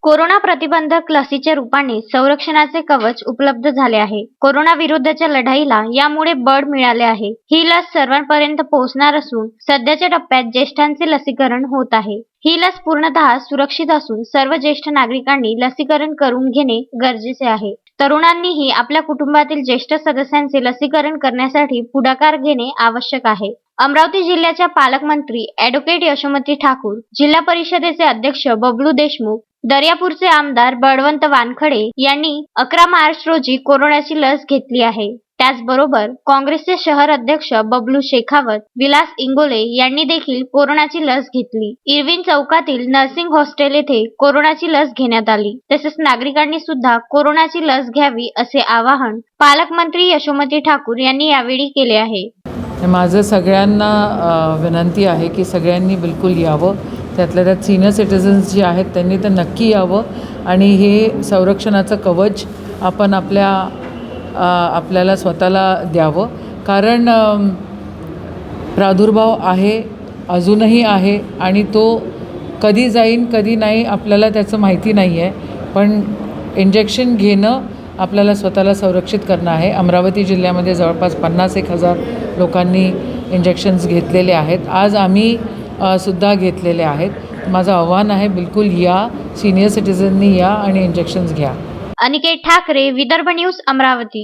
Corona प्रतिबंधक लसीच्या रूपाने संरक्षणाचे कवच उपलब्ध झाले आहे. कोरोना विरुद्धच्या लढाईला यामुळे बळ मिळाले आहे. ही लस सर्वांपर्यंत पोहोचणार असून सध्याच्या टप्प्यात ज्येष्ठांचे लसीकरण होत आहे. ही लस पूर्णतः सुरक्षित असून सर्व ज्येष्ठ नागरिकांनी लसीकरण करून घेणे गरजेचे आहे. तरुणांनीही आपल्या कुटुंबातील ज्येष्ठ सदस्यांचे लसीकरण करण्यासाठी पुढाकार घेणे आवश्यक आहे. अमरावती जिल्ह्याच्या पालकमंत्री ॲडव्होकेट यशोमती ठाकूर, जिल्हा परिषदेचे अध्यक्ष बबलू देशमुख, दर्यापूरचे आमदार बळवंत वानखडे यांनी 11 मार्च रोजी कोरोनाची लस घेतली आहे. त्याचबरोबर काँग्रेसचे शहर अध्यक्ष बबलू शेखावत, विलास इंगोले यांनी देखील कोरोनाची लस घेतली. इरविन चौकातील नर्सिंग हॉस्टेल येथे कोरोनाची लस घेण्यात आली. तसेच नागरिकांनी सुद्धा कोरोनाची लस घ्यावी असे आवाहन पालकमंत्री यशोमती ठाकूर यांनी यावेळी केले आहे. माझं सगळ्यांना विनंती आहे की सगळ्यांनी बिलकुल यावं. त्यातल्या त्यात सिनियर सिटिझन्स जे आहेत त्यांनी तर नक्की यावं आणि हे संरक्षणाचं कवच आपण आपल्याला स्वतःला द्यावं. कारण प्रादुर्भाव आहे, अजूनही आहे आणि तो कधी जाईन कधी नाही आपल्याला त्याचं माहिती नाही आहे. पण इंजेक्शन घेणं आपल्याला स्वतःला संरक्षित करणं आहे. अमरावती जिल्ह्यामध्ये जवळपास 50,000 लोकांनी इंजेक्शन्स घेतलेले आहेत. आज आम्ही सुद्धा घेतलेले आहेत. माझं आव्हान आहे, बिलकुल या, सिनियर सिटिझननी या आणि इंजेक्शन्स घ्या. अनिकेत ठाकरे, विदर्भ न्यूज, अमरावती.